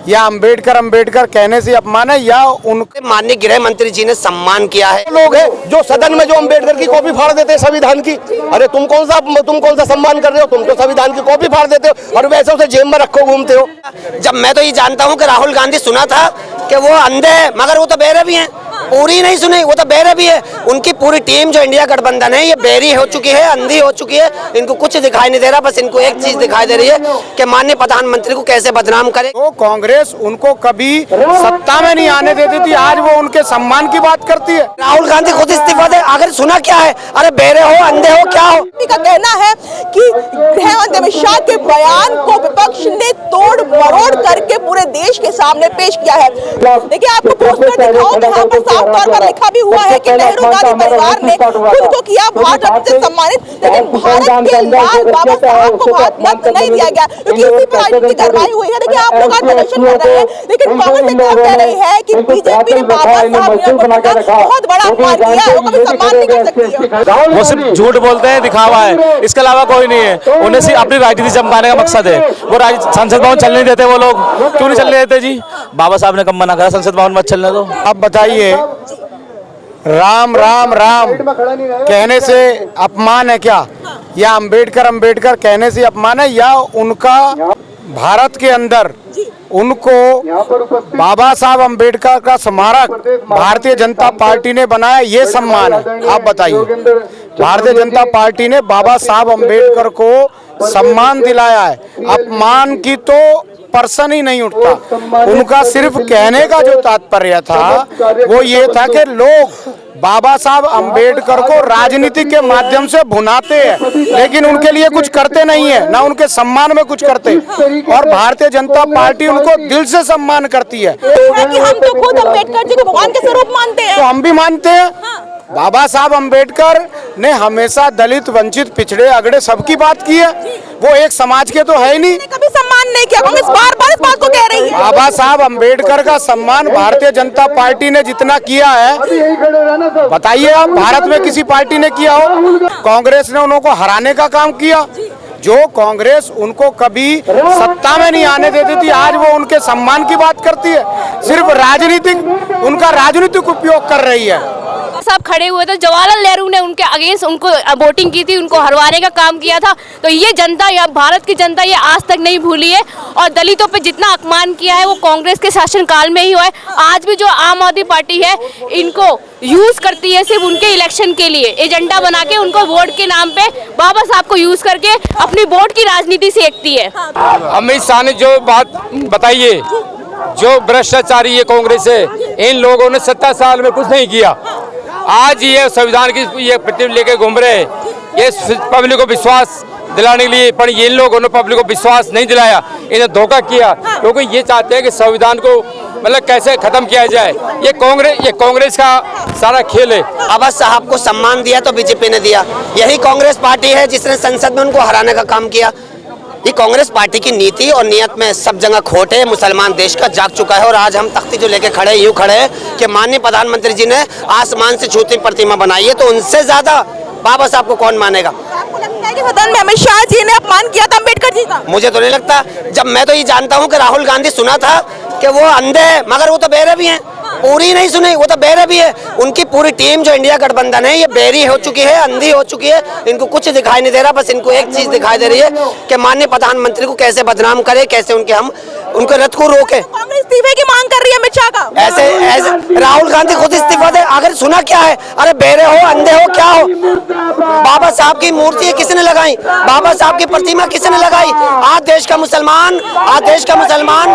या अंबेडकर कहने से अपमान है या उनके माननीय गृह मंत्री जी ने सम्मान किया है। लोग हैं जो सदन में जो अंबेडकर की कॉपी फाड़ देते हैं संविधान की। अरे तुम कौन सा सम्मान कर रहे हो? तुम तो संविधान की कॉपी फाड़ देते हो और वैसे उसे जेब में रखो घूमते हो। जब मैं तो ये जानता हूँ कि राहुल गांधी सुना था कि वो अंधे हैं, मगर वो तो बहरे भी हैं। पूरी नहीं सुनी, वो तो बहरे भी है। उनकी पूरी टीम जो इंडिया गठबंधन है ये बहरी हो चुकी है, अंधी हो चुकी है। इनको कुछ दिखाई नहीं दे रहा, बस इनको एक चीज दिखाई दे रही है कि माननीय प्रधानमंत्री को कैसे बदनाम करे। तो कांग्रेस उनको कभी सत्ता में नहीं आने देती थी, आज वो उनके सम्मान की बात करती है। राहुल गांधी खुद इस्तीफा दे। अगर सुना क्या है, अरे बहरे हो, अंधे हो, क्या हो? का कहना है कि गृह मंत्री अमित शाह के बयान को विपक्ष ने तोड़ मरोड़ करके पूरे देश के सामने पेश किया है। देखिए आपको पोस्टर दिखाऊं तो यहाँ पर साफ तौर पर लिखा भी हुआ है कि नेहरू गांधी परिवार ने खुद को किया भारत रत्न से सम्मानित, लेकिन भारत के लाल बाबा साहब को भारत रत्न नहीं दिया गया, क्योंकि इसी पर राजनीतिक कार्रवाई हुई है। देखिए आप लोग आज प्रदर्शन कर रहे हैं, लेकिन कांग्रेस एक तरफ कह रही है कि बीजेपी ने बाबा साहब का बहुत बड़ा अपमान किया है, वो कभी सम्मान नहीं कर सकती है। वो सिर्फ झूठ बोलते हैं, दिखावा है, इसके अलावा कोई नहीं है। उन्हें सिर्फ अपनी राजनीति चमकाने का मकसद है। वो संसद भवन चलने नहीं देते, वो लोग क्यों नहीं चलने देते जी? बाबा साहब ने कब मना करा संसद भवन मत चलने दो? आप बताइए, राम राम राम कहने से अपमान है क्या? या अंबेडकर कहने से अपमान है या उनका भारत के अंदर उनको बाबा साहब अंबेडकर का स्मारक भारतीय जनता पार्टी ने बनाया, ये सम्मान है? आप बताइए। भारतीय जनता पार्टी ने बाबा साहब अंबेडकर को सम्मान दिलाया है, अपमान की तो पर्सन ही नहीं उठता। उनका सिर्फ कहने का जो तात्पर्य था वो ये था कि लोग बाबा साहब अंबेडकर को राजनीति के माध्यम से भुनाते हैं, लेकिन उनके लिए कुछ करते नहीं है, ना उनके सम्मान में कुछ करते। और भारतीय जनता पार्टी उनको दिल से सम्मान करती है। कि हम तो खुद अंबेडकर जी को भगवान के स्वरूप मानते हैं। तो हम भी मानते हैं। बाबा साहब अंबेडकर ने हमेशा दलित, वंचित, पिछड़े, अगड़े सबकी बात की है। वो एक समाज के तो है ही नहीं। कभी सम्मान नहीं किया, कांग्रेस बार-बार इस बात को कह रही है। बाबा साहब अंबेडकर का सम्मान भारतीय जनता पार्टी ने जितना किया है, बताइए आप भारत में किसी पार्टी ने किया हो? कांग्रेस ने उनको हराने का काम किया। जो कांग्रेस उनको कभी सत्ता में नहीं आने देती थी, आज वो उनके सम्मान की बात करती है। सिर्फ उनका राजनीतिक उपयोग कर रही है। साहब खड़े हुए थे, जवाहरलाल नेहरू ने उनके अगेंस्ट उनको वोटिंग की थी, उनको हरवाने का काम किया था। तो ये जनता, या भारत की जनता, ये आज तक नहीं भूली है। और दलितों पे जितना अपमान किया है वो कांग्रेस के शासनकाल में ही हुआ है। आज भी जो आम आदमी पार्टी है इनको यूज करती है सिर्फ उनके इलेक्शन के लिए, एजेंडा बना के उनको वोट के नाम पे बाबा साहब को यूज करके अपनी वोट की राजनीति सेकती है। अमित शाह ने जो बात बताई है, जो भ्रष्टाचारी ये कांग्रेस है, इन लोगों ने 70 साल में कुछ नहीं किया। आज ये संविधान की ये प्रतिनिधि लेके घूम रहे हैं, ये पब्लिक को विश्वास दिलाने के लिए, पर ये लोगों ने पब्लिक को विश्वास नहीं दिलाया, इन्हें धोखा किया, क्योंकि ये चाहते हैं कि संविधान को मतलब कैसे खत्म किया जाए। ये कांग्रेस का सारा खेल है। बाबा साहब को सम्मान दिया तो बीजेपी ने दिया। यही कांग्रेस पार्टी है जिसने संसद में उनको हराने का काम किया। ये कांग्रेस पार्टी की नीति और नियत में सब जगह खोट है। मुसलमान देश का जाग चुका है और आज हम तख्ती जो लेके खड़े यूं खड़े हैं कि माननीय प्रधानमंत्री जी ने आसमान से छूती प्रतिमा बनाई है, तो उनसे ज्यादा बाबा साहब को कौन मानेगा? आपको लगता है कि सदन में अमित शाह जी ने अपमान किया था अंबेडकर जी का? मुझे तो नहीं लगता। जब मैं तो ये जानता हूँ कि राहुल गांधी सुना था कि वो अंधे हैं, मगर वो तो बहरे भी हैं। पूरी नहीं सुनी, वो तो बहरे भी है। उनकी पूरी टीम जो इंडिया गठबंधन है ये बहरी हो चुकी है, अंधी हो चुकी है। इनको कुछ दिखाई नहीं दे रहा, बस इनको एक चीज दिखाई दे रही है कि माननीय प्रधानमंत्री को कैसे बदनाम करे, कैसे उनके रथ को रोके। कांग्रेस इस्तीफे की मांग कर रही है अमित शाह का। ऐसे राहुल गांधी खुद इस्तीफा दे। अगर सुना क्या है, अरे बहरे हो, अंधे हो, क्या हो? बाबा साहब की मूर्ति किसने लगाई? बाबा साहब की प्रतिमा किसने लगाई? आज देश का मुसलमान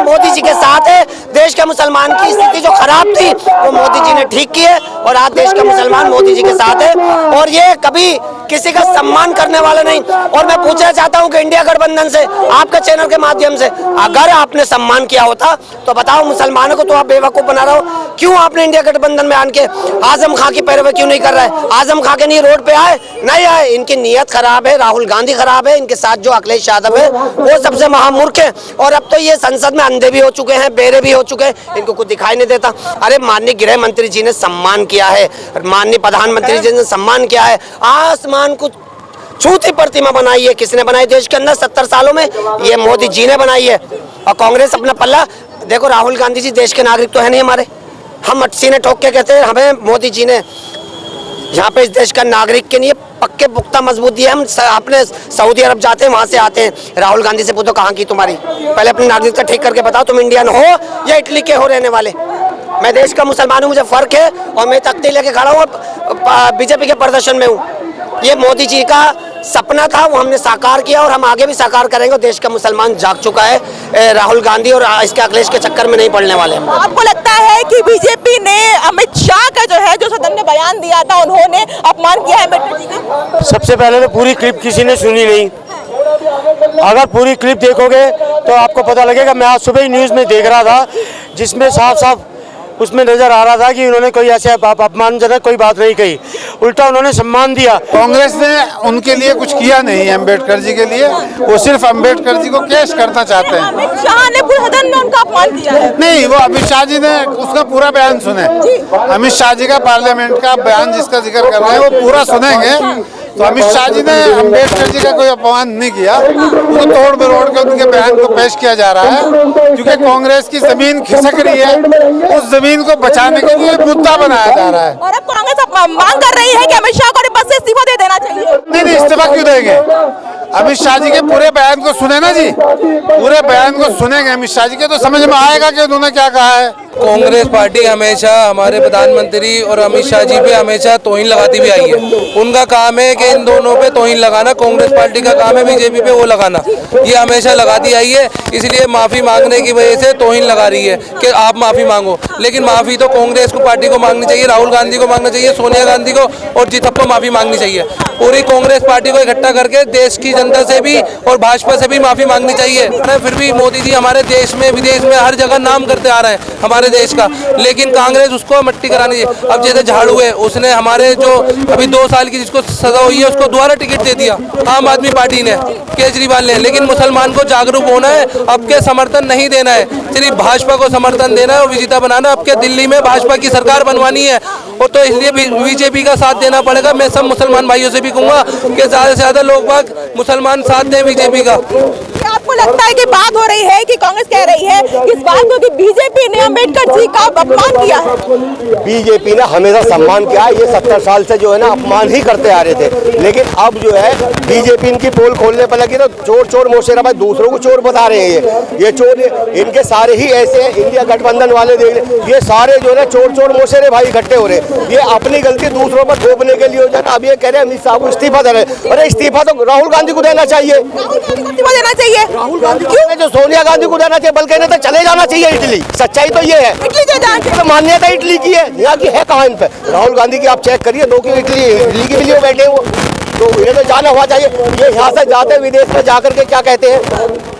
मोदी जी के साथ है। देश के मुसलमान की स्थिति जो खराब थी वो मोदी जी ने ठीक की है और आज देश का मुसलमान मोदी जी के साथ है। और ये कभी किसी का सम्मान करने वाला नहीं। और मैं पूछना चाहता हूं कि इंडिया गठबंधन से, आपका चैनल के माध्यम से, अगर आपने सम्मान किया होता तो बताओ, मुसलमानों को तो आप बेवकूफ बना रहे हो। क्यों आपने इंडिया गठबंधन में आके आजम खां की पैरवी क्यों नहीं कर रहा है? आजम खां के नहीं रोड पे आए, नहीं आए। इनकी नीयत खराब है, राहुल गांधी खराब है, इनके साथ जो अखिलेश यादव है वो सबसे महामूर्ख है। और अब तो ये संसद में अंधे भी हो चुके हैं, बेरे भी हो चुके हैं, इनको कुछ दिखाई नहीं देता। अरे माननीय गृह मंत्री जी ने सम्मान किया है, माननीय प्रधानमंत्री जी ने सम्मान किया है। आसमान को छूती प्रतिमा बनाई है, किसने बनाई देश के अंदर 70 सालों में? ये मोदी जी ने बनाई है। और कांग्रेस अपना पल्ला देखो। राहुल गांधी जी देश के नागरिक तो है नहीं हमारे, हम सीने ठोक के कहते हैं हमें मोदी जी ने यहाँ पे इस देश का नागरिक के लिए पक्के पुख्ता मजबूत दिए। हम अपने सऊदी अरब जाते हैं, वहाँ से आते हैं, राहुल गांधी से पूछो कहाँ की तुम्हारी, पहले अपनी नागरिकता ठीक करके बताओ तुम इंडियन हो या इटली के हो रहने वाले। मैं देश का मुसलमान हूँ, मुझे फर्क है, और मैं तख्ती लेके खड़ा हूँ, बीजेपी के प्रदर्शन में हूँ। ये मोदी जी का सपना था, वो हमने साकार किया और हम आगे भी साकार करेंगे। देश का मुसलमान जाग चुका है, राहुल गांधी और इसके अखिलेश के चक्कर में नहीं पड़ने वाले हम। आपको लगता है कि बीजेपी ने अमित शाह का जो है जो सदन में बयान दिया था, उन्होंने अपमान किया है अम्बेडकर जी का? सबसे पहले तो पूरी क्लिप किसी ने सुनी नहीं। अगर पूरी क्लिप देखोगे तो आपको पता लगेगा। मैं आज सुबह ही न्यूज़ में देख रहा था, जिसमें साफ साफ उसमें नजर आ रहा था कि उन्होंने कोई ऐसे अपमानजनक कोई बात नहीं कही, उल्टा उन्होंने सम्मान दिया। कांग्रेस ने उनके लिए कुछ किया नहीं अम्बेडकर जी के लिए, वो सिर्फ अम्बेडकर जी को कैश करना चाहते हैं। अमित शाह ने पूरे सदन में उनका अपमान किया है। नहीं, वो अमित शाह जी ने उसका पूरा बयान सुने। अमित शाह जी का पार्लियामेंट का बयान जिसका जिक्र कर रहे हैं वो पूरा सुनेंगे। तो अमित शाह जी ने अम्बेडकर जी का कोई अपमान नहीं किया, वो तोड़ मरोड़ के उनके बयान को पेश किया जा रहा है, क्योंकि कांग्रेस की जमीन खिसक रही है, उस जमीन को बचाने के लिए मुद्दा बनाया जा रहा है। और अब कांग्रेस मांग कर रही है कि अमित शाह को पद से इस्तीफा दे देना चाहिए। नहीं, इस्तीफा क्यों देंगे? अमित शाह जी के पूरे बयान को सुने ना जी, पूरे बयान को सुनेंगे अमित शाह जी के तो समझ में आएगा कि उन्होंने क्या कहा है। कांग्रेस पार्टी हमेशा हमारे प्रधानमंत्री और अमित शाह जी पे हमेशा तौहीन लगाती भी आई है। उनका काम है कि इन दोनों पे तौहीन लगाना, कांग्रेस पार्टी का काम है बीजेपी पे वो लगाना, ये हमेशा लगाती आई है। इसलिए माफ़ी मांगने की वजह से तौहीन लगा रही है कि आप माफ़ी मांगो, लेकिन माफ़ी तो कांग्रेस को पार्टी को मांगनी चाहिए, राहुल गांधी को मांगना चाहिए, सोनिया गांधी को और जी सबको माफ़ी मांगनी चाहिए। पूरी कांग्रेस पार्टी को इकट्ठा करके देश की जनता से भी और भाजपा से भी माफ़ी मांगनी चाहिए। फिर भी मोदी जी हमारे देश में विदेश में हर जगह नाम करते आ रहे हैं हमारे देश का, लेकिन कांग्रेस उसको मट्टी करानी चाहिए। अब जैसे झाड़ू है, उसने हमारे जो अभी 2 साल की जिसको सजा हुई है उसको दोबारा टिकट दे दिया आम आदमी पार्टी ने, केजरीवाल ने। लेकिन मुसलमान को जागरूक होना है, अब के समर्थन नहीं देना है, सिर्फ भाजपा को समर्थन देना है और विजेता बनाना। अब के दिल्ली में भाजपा की सरकार बनवानी है और तो इसलिए बीजेपी का साथ देना पड़ेगा। मैं सब मुसलमान भाइयों से भी कहूँगा कि ज़्यादा से ज़्यादा लोग बाग मुसलमान साथ दें बीजेपी का। आपको लगता है कि बात हो रही है कि कांग्रेस कह रही है इस बात को कि बीजेपी ने अम्बेडकर जी का अपमान किया है? बीजेपी ने हमेशा सम्मान किया है, ये 70 साल से जो है ना अपमान ही करते आ रहे थे। लेकिन अब जो है बीजेपी इनकी पोल खोलने पर लगी तो चोर चोर मोशेरा भाई दूसरों को चोर बता रहे हैं। ये चोर इनके सारे ही ऐसे हैं, इंडिया गठबंधन वाले देख रहे, ये सारे जो है चोर चोर मोशेरे भाई इकट्ठे हो रहे हैं। ये अपनी गलती दूसरों पर थोपने के लिए हो जाए। अब ये कह रहे हैं अमित शाह को इस्तीफा दे रहे। अरे इस्तीफा तो राहुल गांधी को देना चाहिए, देना चाहिए। राहुल गांधी क्यों जो सोनिया गांधी को देना चाहिए, बल्कि इन्हें तो चले जाना चाहिए इटली। सच्चाई तो ये है, इटली मान्यता इटली की है, यहाँ की है कहाँ इन पे? राहुल गांधी की आप चेक करिए, 2 की इटली के लिए बैठे वो, तो इन्हें तो जाना हुआ चाहिए। ये यहाँ से जाते विदेश में जाकर के क्या कहते हैं,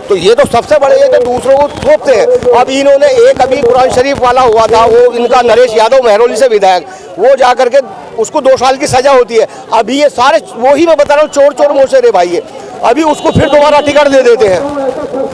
तो ये तो सबसे बड़े ये तो दूसरों को थोपते हैं। अब इन्होंने एक अभी कुरान शरीफ वाला हुआ था, वो इनका नरेश यादव महरौली से विधायक, वो जा करके उसको 2 साल की सजा होती है। अभी ये सारे वही मैं बता रहा हूँ चोर चोर मोशेरे भाई है, अभी उसको फिर दोबारा टिकट दे देते हैं।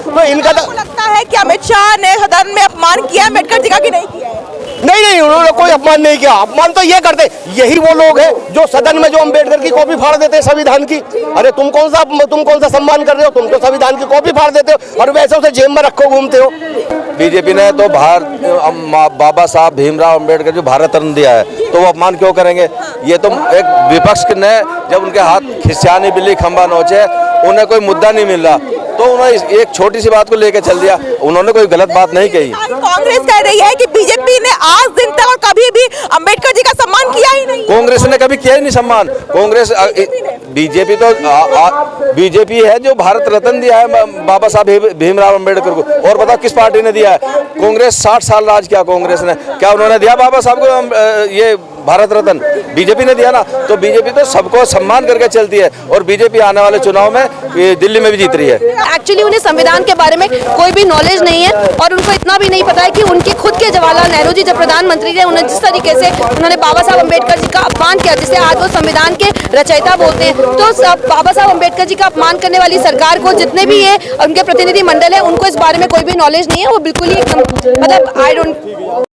तो इनका लगता है कि अमित शाह ने सदन में अपमान किया अम्बेडकर जी का कि नहीं किया है? नहीं, उन्होंने कोई अपमान नहीं किया। अपमान तो ये करते, यही वो लोग हैं जो सदन में जो अम्बेडकर की कॉपी फाड़ देते हैं संविधान की। अरे तुम कौन सा सम्मान कर रहे हो? तुम तो संविधान की कॉपी फाड़ देते हो और वैसे उसे जेब में रखो घूमते हो। बीजेपी ने तो बाबा साहब भीमराव अम्बेडकर जो भारत रत्न दिया है, तो वो अपमान क्यों करेंगे? ये तो एक विपक्ष ने जब उनके हाथ खिसियानी बिल्ली खंबा नोचे, उन्हें कोई मुद्दा नहीं मिल रहा तो उन्होंने एक छोटी सी बात को लेकर चल दिया। उन्होंने कोई गलत बात नहीं कही। कांग्रेस कह रही है कि बीजेपी ने आज दिन तक और कभी भी अम्बेडकर जी का सम्मान किया ही नहीं। कांग्रेस ने कभी किया ही नहीं सम्मान। कांग्रेस बीजेपी तो बीजेपी है जो भारत रत्न दिया है बाबा साहब भीमराव अम्बेडकर को, और बताओ किस पार्टी ने दिया है? कांग्रेस 60 साल राज किया कांग्रेस ने, क्या उन्होंने दिया बाबा साहब को ये भारत रत्न? बीजेपी ने दिया ना। तो बीजेपी तो सबको सम्मान करके चलती है और बीजेपी आने वाले चुनाव में दिल्ली में भी जीत रही है। एक्चुअली उन्हें संविधान के बारे में कोई भी नॉलेज नहीं है और उनको इतना भी नहीं पता है कि उनके खुद के जवाहरलाल नेहरू जी जब प्रधानमंत्री थे, उन्हें जिस तरीके से उन्होंने बाबा साहब अम्बेडकर जी का अपमान किया, जिसे आज वो संविधान के रचयिता बोलते हैं, तो बाबा साहब अम्बेडकर जी का अपमान करने वाली सरकार को जितने भी ये उनके प्रतिनिधि मंडल है, उनको इस बारे में कोई भी नॉलेज नहीं है। वो बिल्कुल ही मतलब आई डोंट